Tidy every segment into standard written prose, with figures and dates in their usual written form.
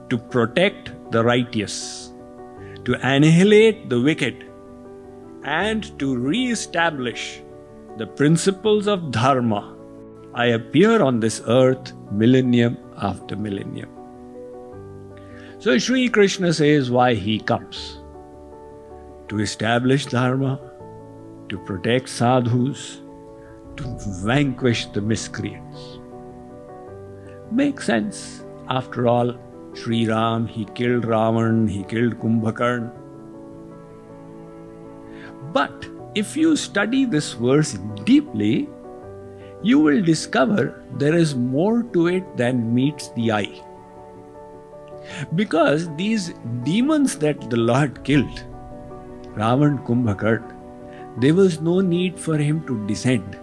to protect the righteous, to annihilate the wicked, and to re-establish the principles of dharma, I appear on this earth millennium after millennium. So Sri Krishna says why he comes. To establish dharma, to protect sadhus, to vanquish the miscreants. Makes sense. After all, Sri Ram, he killed Ravan, he killed Kumbhakarna. But if you study this verse deeply, you will discover there is more to it than meets the eye. Because these demons that the Lord killed, Ravan, Kumbhakarna, there was no need for him to descend.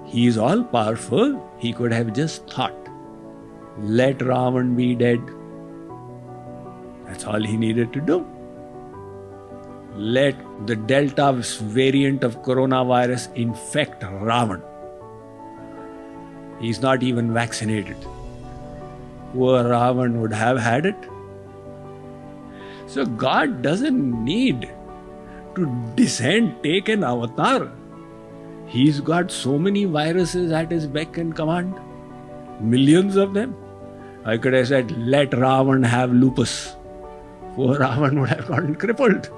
He is all powerful, he could have just thought, let Ravan be dead. That's all he needed to do. Let the Delta variant of coronavirus infect Ravan. He's not even vaccinated. Poor Ravan would have had it. So God doesn't need to descend, take an avatar. He's got so many viruses at his beck and command. Millions of them. I could have said, let Ravan have lupus. Poor Ravan would have gotten crippled.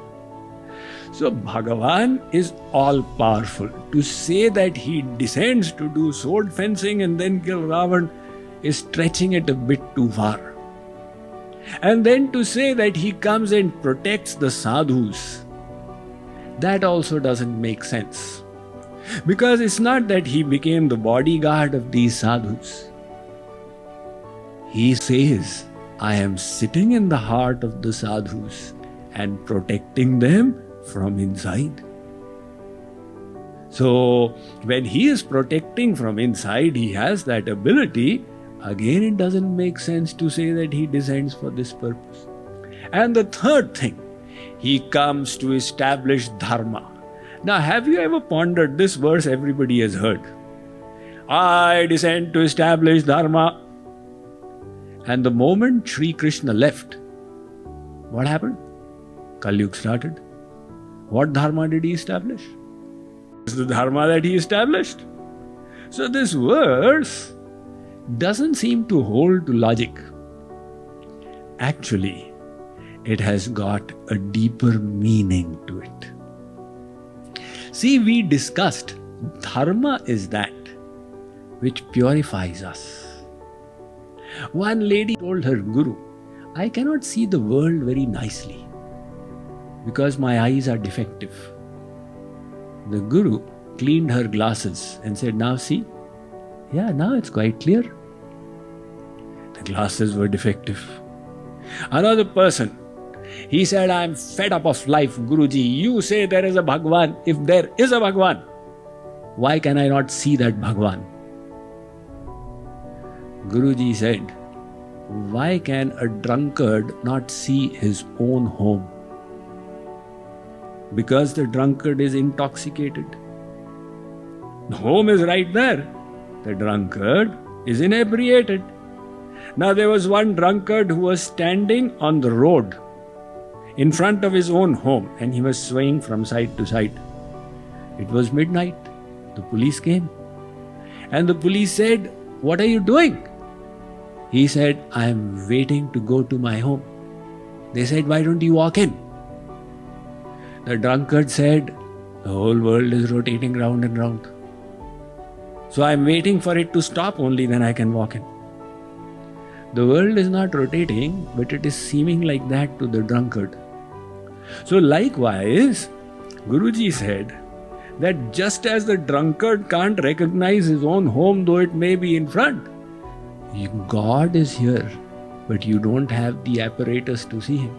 So Bhagavan is all powerful. To say that he descends to do sword fencing and then kill Ravan is stretching it a bit too far. And then to say that he comes and protects the sadhus, that also doesn't make sense. Because it's not that he became the bodyguard of these sadhus. He says, I am sitting in the heart of the sadhus and protecting them from inside. So, when he is protecting from inside, he has that ability. Again, it doesn't make sense to say that he descends for this purpose. And the third thing, he comes to establish dharma. Now, have you ever pondered this verse everybody has heard? I descend to establish dharma. And the moment Sri Krishna left, what happened? Kali Yuga started. What dharma did he establish? It's the dharma that he established. So this verse doesn't seem to hold to logic. Actually, it has got a deeper meaning to it. See, we discussed dharma is that which purifies us. One lady told her guru, I cannot see the world very nicely because my eyes are defective. The guru cleaned her glasses and said, now see? Yeah, now it's quite clear. The glasses were defective. Another person, he said, I'm fed up of life, Guruji. You say there is a Bhagwan. If there is a Bhagwan, why can I not see that Bhagwan? Guruji said, why can a drunkard not see his own home? Because the drunkard is intoxicated. The home is right there. The drunkard is inebriated. Now there was one drunkard who was standing on the road in front of his own home and he was swaying from side to side. It was midnight. The police came. And the police said, what are you doing? He said, I am waiting to go to my home. They said, why don't you walk in? The drunkard said, the whole world is rotating round and round. So I am waiting for it to stop, only then I can walk in. The world is not rotating, but it is seeming like that to the drunkard. So likewise, Guruji said that just as the drunkard can't recognize his own home, though it may be in front, God is here, but you don't have the apparatus to see Him.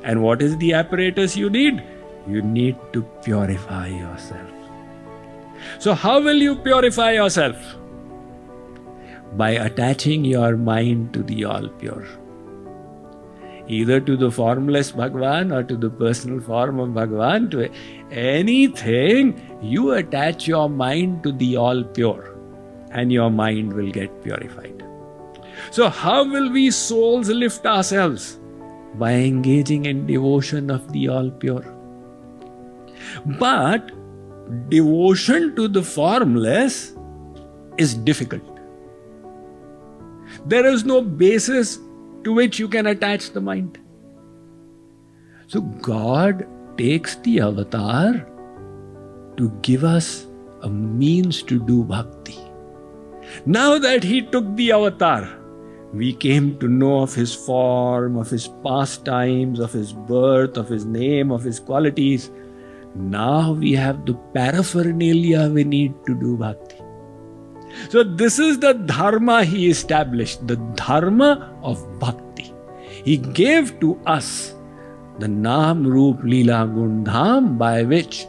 And what is the apparatus you need? You need to purify yourself. So how will you purify yourself? By attaching your mind to the all-pure. Either to the formless Bhagwan or to the personal form of Bhagwan, to anything, you attach your mind to the all-pure and your mind will get purified. So how will we souls lift ourselves? By engaging in devotion of the all-pure. But devotion to the formless is difficult. There is no basis to which you can attach the mind. So God takes the avatar to give us a means to do bhakti. Now that he took the avatar, we came to know of his form, of his pastimes, of his birth, of his name, of his qualities. Now we have the paraphernalia we need to do bhakti. So this is the dharma he established, the dharma of bhakti. He gave to us the Naam Roop Leela Gundham, by which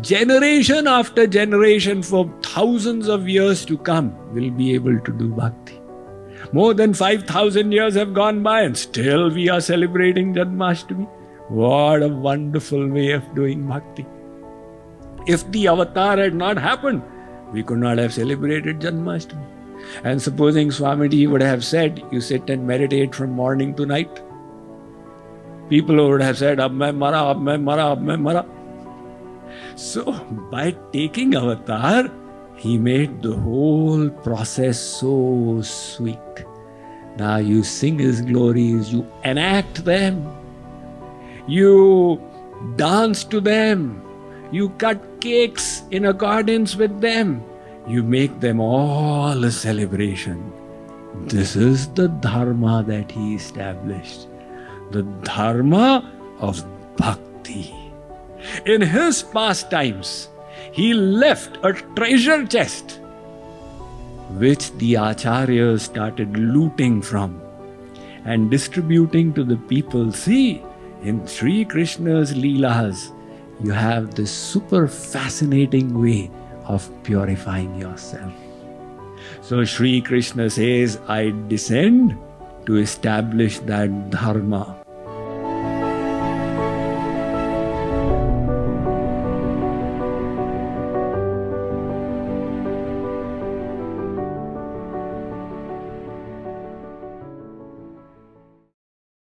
generation after generation for thousands of years to come will be able to do bhakti. More than 5,000 years have gone by and still we are celebrating Janmashtami. What a wonderful way of doing bhakti. If the avatar had not happened, we could not have celebrated Janmashtami. And supposing Swamiji would have said, you sit and meditate from morning to night, people would have said, ab main mara, ab main mara, ab main mara. So by taking avatar, he made the whole process so sweet. Now you sing his glories, you enact them, you dance to them, you cut cakes in accordance with them, you make them all a celebration. This is the dharma that he established, the dharma of bhakti. In his pastimes, he left a treasure chest which the acharyas started looting from and distributing to the people. See, in Sri Krishna's Leelas, you have this super fascinating way of purifying yourself. So Sri Krishna says, I descend to establish that dharma.